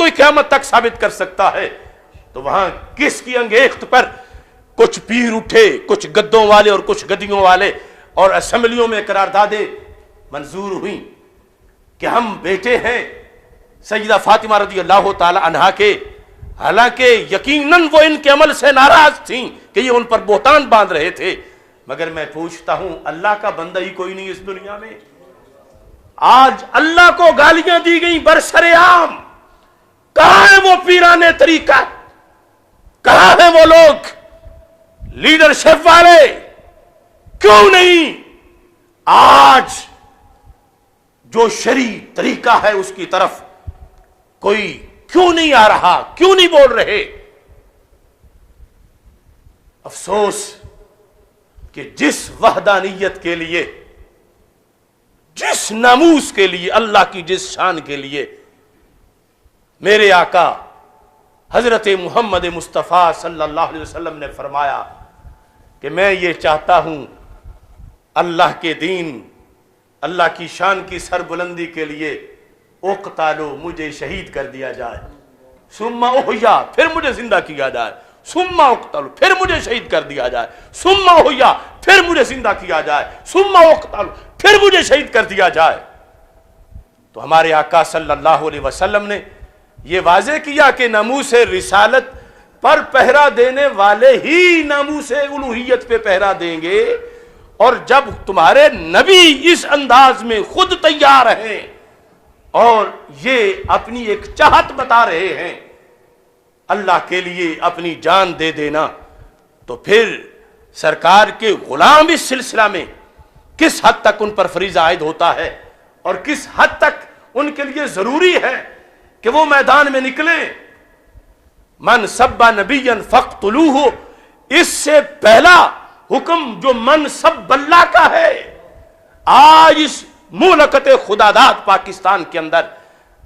کوئی قیامت تک ثابت کر سکتا ہے، تو وہاں کس کی انگیخت پر کچھ پیر اٹھے، کچھ گدوں والے اور کچھ گدیوں والے، اور اسمبلیوں میں قراردادیں منظور ہوئیں کہ ہم بیٹے ہیں سیدہ فاطمہ رضی اللہ تعالی عنہا کے، حالانکہ یقیناً وہ ان کے عمل سے ناراض تھیں کہ یہ ان پر بہتان باندھ رہے تھے، مگر میں پوچھتا ہوں اللہ کا بندہ ہی کوئی نہیں اس دنیا میں؟ آج اللہ کو گالیاں دی گئیں برسر عام، کہاں ہے وہ پیران طریقہ، کہاں ہیں وہ لوگ لیڈرشپ والے؟ کیوں نہیں آج جو شرعی طریقہ ہے اس کی طرف کوئی کیوں نہیں آ رہا، کیوں نہیں بول رہے؟ افسوس کہ جس وحدانیت کے لیے، جس ناموس کے لیے، اللہ کی جس شان کے لیے میرے آقا حضرت محمد مصطفیٰ صلی اللہ علیہ وسلم نے فرمایا کہ میں یہ چاہتا ہوں اللہ کے دین، اللہ کی شان کی سربلندی کے لیے اقتالو، مجھے شہید کر دیا جائے، ثم احیا، پھر مجھے زندہ کیا جائے، ثم اقتلو، پھر مجھے شہید کر دیا جائے، ثم احیا، پھر مجھے زندہ کیا جائے، ثم اقتلو، پھر مجھے شہید کر دیا جائے۔ تو ہمارے آقا صلی اللہ علیہ وسلم نے یہ واضح کیا کہ ناموس رسالت پر پہرا دینے والے ہی ناموس الوہیت پہ پہرا دیں گے، اور جب تمہارے نبی اس انداز میں خود تیار ہیں اور یہ اپنی ایک چاہت بتا رہے ہیں اللہ کے لیے اپنی جان دے دینا، تو پھر سرکار کے غلام اس سلسلہ میں کس حد تک ان پر فریضہ عائد ہوتا ہے، اور کس حد تک ان کے لیے ضروری ہے کہ وہ میدان میں نکلیں۔ من سب نبیا فاقتلوہ، اس سے پہلا حکم جو من سب اللہ کا ہے، آج اس مملکت خداداد پاکستان کے اندر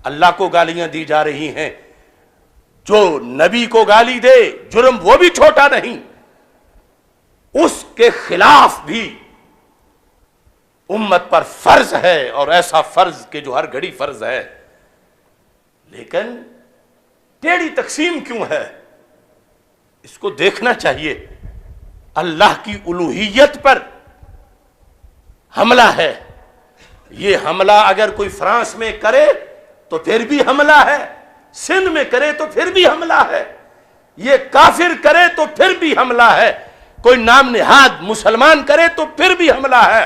اللہ کو گالیاں دی جا رہی ہیں۔ جو نبی کو گالی دے جرم وہ بھی چھوٹا نہیں، اس کے خلاف بھی امت پر فرض ہے، اور ایسا فرض کہ جو ہر گھڑی فرض ہے۔ لیکن ٹیڑھی تقسیم کیوں ہے؟ اس کو دیکھنا چاہیے۔ اللہ کی الوہیت پر حملہ ہے، یہ حملہ اگر کوئی فرانس میں کرے تو پھر بھی حملہ ہے، سندھ میں کرے تو پھر بھی حملہ ہے، یہ کافر کرے تو پھر بھی حملہ ہے، کوئی نام نہاد مسلمان کرے تو پھر بھی حملہ ہے۔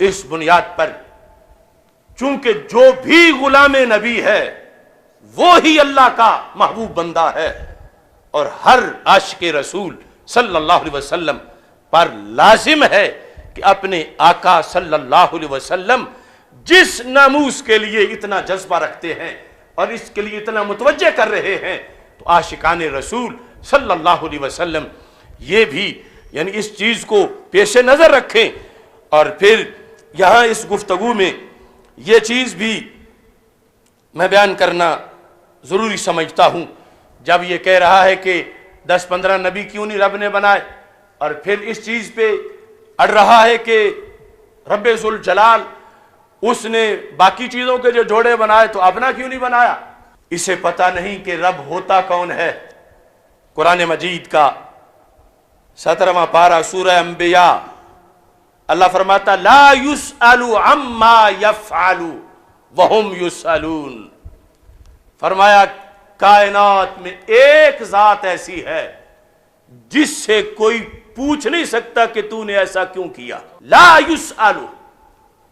اس بنیاد پر چونکہ جو بھی غلام نبی ہے وہی اللہ کا محبوب بندہ ہے، اور ہر عاشق رسول صلی اللہ علیہ وسلم پر لازم ہے کہ اپنے آقا صلی اللہ علیہ وسلم جس ناموس کے لیے اتنا جذبہ رکھتے ہیں اور اس کے لیے اتنا متوجہ کر رہے ہیں، تو عاشقان رسول صلی اللہ علیہ وسلم یہ بھی یعنی اس چیز کو پیش نظر رکھیں۔ اور پھر یہاں اس گفتگو میں یہ چیز بھی میں بیان کرنا ضروری سمجھتا ہوں، جب یہ کہہ رہا ہے کہ 10-15 نبی کیوں نہیں رب نے بنائے، اور پھر اس چیز پہ اڑ رہا ہے کہ رب ذوالجلال اس نے باقی چیزوں کے جو جوڑے بنائے تو اپنا کیوں نہیں بنایا؟ اسے پتہ نہیں کہ رب ہوتا کون ہے۔ قرآن مجید کا 17واں پارہ سورہ انبیاء، اللہ فرماتا لا یسأل عما یفعل وہم یسألون، فرمایا کائنات میں ایک ذات ایسی ہے جس سے کوئی پوچھ نہیں سکتا کہ تو نے ایسا کیوں کیا۔ لا یسأل،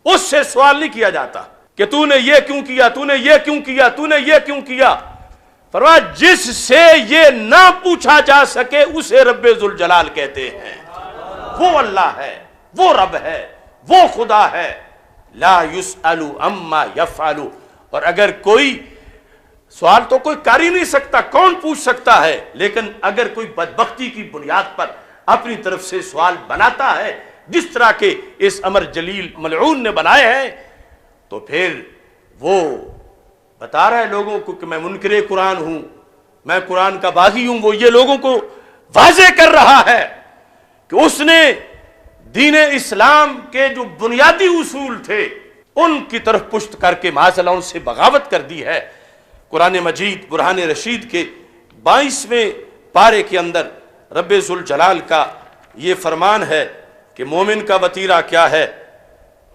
اس سے سوال نہیں کیا جاتا کہ تو نے یہ کیوں کیا، تو نے یہ کیوں کیا، تو نے یہ کیوں کیا۔ فرمایا جس سے یہ نہ پوچھا جا سکے اسے رب ذوالجلال کہتے ہیں، وہ اللہ ہے، وہ رب ہے، وہ خدا ہے۔ لا یسأل عما یفعل، اور اگر کوئی سوال تو کوئی کر ہی نہیں سکتا، کون پوچھ سکتا ہے، لیکن اگر کوئی بدبختی کی بنیاد پر اپنی طرف سے سوال بناتا ہے جس طرح کے اس امر جلیل ملعون نے بنائے ہیں، تو پھر وہ بتا رہا ہے لوگوں کو کہ میں منکر قرآن ہوں، میں قرآن کا باغی ہوں۔ وہ یہ لوگوں کو واضح کر رہا ہے کہ اس نے دین اسلام کے جو بنیادی اصول تھے ان کی طرف پشت کر کے معاذ اللہ ان سے بغاوت کر دی ہے۔ قرآن مجید برہان رشید کے 22ویں پارے کے اندر رب ذوالجلال کا یہ فرمان ہے کہ مومن کا وتیرہ کیا ہے،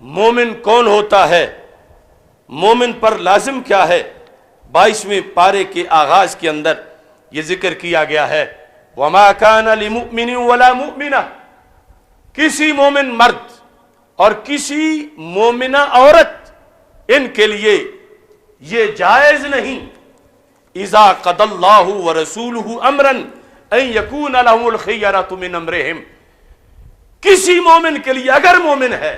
مومن کون ہوتا ہے، مومن پر لازم کیا ہے۔ 22ویں پارے کے آغاز کے اندر یہ ذکر کیا گیا ہے، وَمَا كَانَ لِمُؤْمِنٍ وَلَا مُؤْمِنَةٍ، کسی مومن مرد اور کسی مومنہ عورت ان کے لیے یہ جائز نہیں، اذا قضى اللہ ورسولہ امرا ان یکون لهم الخیرۃ من امرہم، کسی مومن کے لیے اگر مومن ہے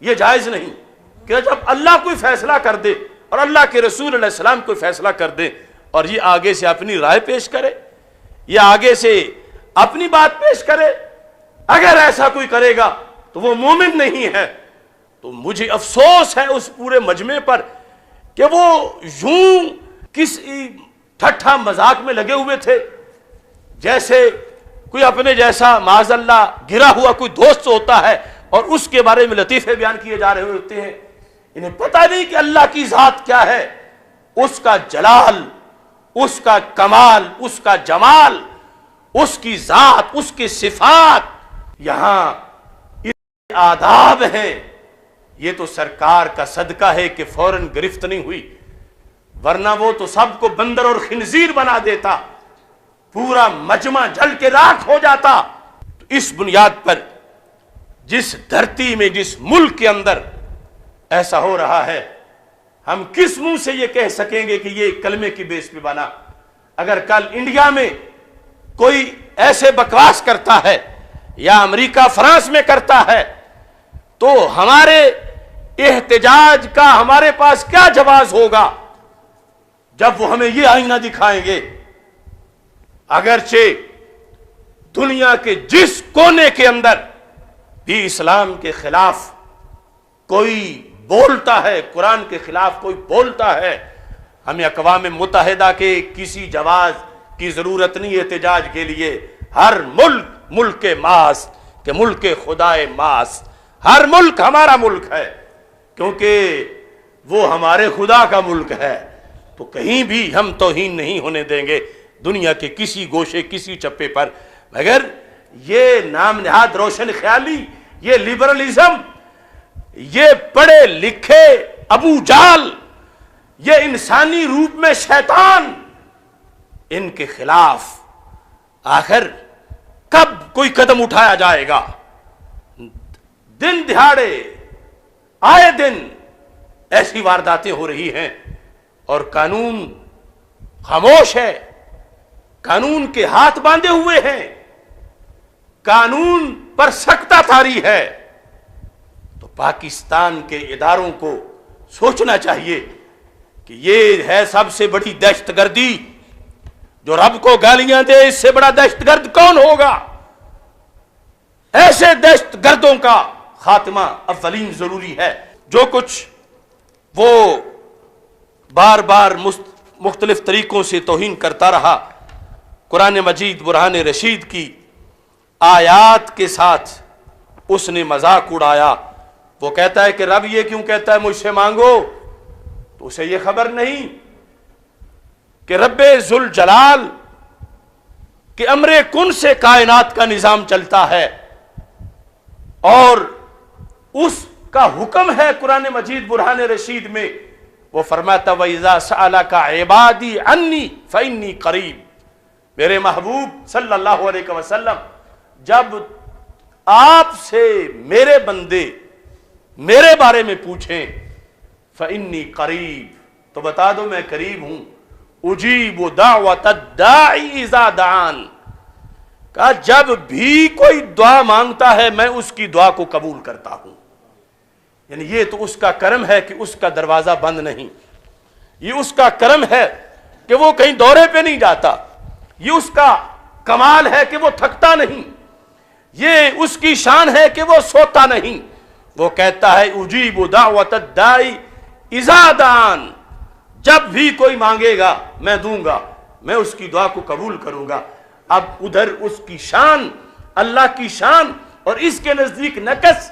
یہ جائز نہیں کہ جب اللہ کوئی فیصلہ کر دے اور اللہ کے رسول علیہ السلام کوئی فیصلہ کر دے اور یہ آگے سے اپنی رائے پیش کرے، یہ آگے سے اپنی بات پیش کرے، اگر ایسا کوئی کرے گا تو وہ مومن نہیں ہے۔ تو مجھے افسوس ہے اس پورے مجمع پر کہ وہ یوں کسی ٹھٹھا مذاق میں لگے ہوئے تھے، جیسے کوئی اپنے جیسا معاذ اللہ گرا ہوا کوئی دوست ہوتا ہے اور اس کے بارے میں لطیفے بیان کیے جا رہے ہوتے ہیں۔ انہیں پتہ نہیں کہ اللہ کی ذات کیا ہے، اس کا جلال، اس کا کمال، اس کا جمال، اس کی ذات، اس کی صفات، یہاں آداب ہیں۔ یہ تو سرکار کا صدقہ ہے کہ فوراً گرفت نہیں ہوئی، ورنہ وہ تو سب کو بندر اور خنزیر بنا دیتا، پورا مجمع جل کے راکھ ہو جاتا۔ تو اس بنیاد پر جس دھرتی میں، جس ملک کے اندر ایسا ہو رہا ہے، ہم کس منہ سے یہ کہہ سکیں گے کہ یہ کلمے کی بیس پہ بنا؟ اگر کل انڈیا میں کوئی ایسے بکواس کرتا ہے یا امریکہ فرانس میں کرتا ہے تو ہمارے احتجاج کا ہمارے پاس کیا جواز ہوگا جب وہ ہمیں یہ آئینہ دکھائیں گے؟ اگرچہ دنیا کے جس کونے کے اندر بھی اسلام کے خلاف کوئی بولتا ہے، قرآن کے خلاف کوئی بولتا ہے، ہمیں اقوام متحدہ کے کسی جواز کی ضرورت نہیں احتجاج کے لیے۔ ہر ملک ملک ماس کہ ملک خدائے ماس، ہر ملک ہمارا ملک ہے کیونکہ وہ ہمارے خدا کا ملک ہے، تو کہیں بھی ہم توہین نہیں ہونے دیں گے دنیا کے کسی گوشے کسی چپے پر، مگر یہ نام نہاد روشن خیالی، یہ لبرلزم، یہ پڑھے لکھے ابو جال، یہ انسانی روپ میں شیطان، ان کے خلاف آخر کب کوئی قدم اٹھایا جائے گا؟ دن دہاڑے آئے دن ایسی وارداتیں ہو رہی ہیں اور قانون خاموش ہے، قانون کے ہاتھ باندھے ہوئے ہیں، قانون پر سکتہ طاری ہے۔ تو پاکستان کے اداروں کو سوچنا چاہیے کہ یہ ہے سب سے بڑی دہشت گردی، جو رب کو گالیاں دے اس سے بڑا دہشت گرد کون ہوگا؟ ایسے دہشت گردوں کا خاتمہ اولین ضروری ہے۔ جو کچھ وہ بار بار مختلف طریقوں سے توہین کرتا رہا، قرآن مجید برہان رشید کی آیات کے ساتھ اس نے مذاق اڑایا۔ وہ کہتا ہے کہ رب یہ کیوں کہتا ہے مجھ سے مانگو؟ تو اسے یہ خبر نہیں کہ رب ذوالجلال کے امر کن سے کائنات کا نظام چلتا ہے اور اس کا حکم ہے قرآن مجید برہان رشید میں۔ وہ فرماتا وَإِذَا سَأَلَكَ عِبَادِي عَنِّي فَإِنِّي قَرِيبٌ، میرے محبوب صلی اللہ علیہ وسلم جب آپ سے میرے بندے میرے بارے میں پوچھیں فَإِنِّي قَرِيبٌ، تو بتا دو میں قریب ہوں، اجیب دعوت الداعی اذا دعان، کہا جب بھی کوئی دعا مانگتا ہے میں اس کی دعا کو قبول کرتا ہوں۔ یعنی یہ تو اس کا کرم ہے کہ اس کا دروازہ بند نہیں، یہ اس کا کرم ہے کہ وہ کہیں دورے پہ نہیں جاتا، یہ اس کا کمال ہے کہ وہ تھکتا نہیں، یہ اس کی شان ہے کہ وہ سوتا نہیں۔ وہ کہتا ہے اجیب دعوت الداعی اذا دعان، جب بھی کوئی مانگے گا میں دوں گا، میں اس کی دعا کو قبول کروں گا۔ اب ادھر اس کی شان، اللہ کی شان اور اس کے نزدیک نقص،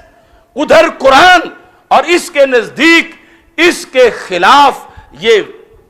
ادھر قرآن اور اس کے نزدیک اس کے خلاف یہ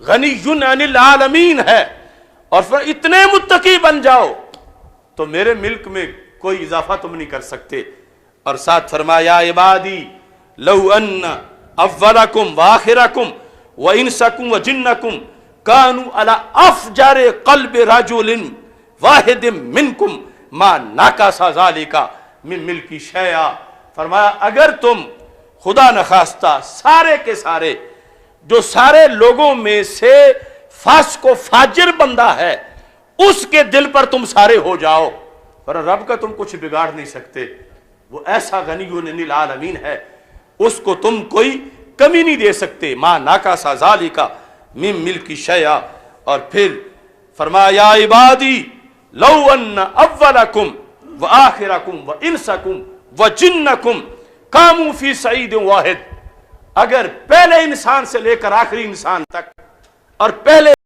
غنی عن العالمین ہے، اور پھر اتنے متقی بن جاؤ تو میرے ملک میں کوئی اضافہ تم نہیں کر سکتے۔ اور ساتھ فرمایا عبادی لو ان اولکم وآخرکم وانسکم وجنکم کانوا علی افجر قلب رجل واحد منکم ما نقص ذلک من ملکی شیئا، فرمایا اگر تم خدا نخواستہ سارے کے سارے جو سارے لوگوں میں سے فاسق و فاجر بندہ ہے اس کے دل پر تم سارے ہو جاؤ، پر رب کا تم کچھ بگاڑ نہیں سکتے، وہ ایسا غنی عن العالمین ہے، اس کو تم کوئی کمی نہیں دے سکتے۔ ما نقص ذلک من ملک شیئا، اور پھر فرمایا عبادی لو ان اولکم وآخرکم وانسکم وجنکم قاموا فی صعید واحد، اگر پہلے انسان سے لے کر آخری انسان تک اور پہلے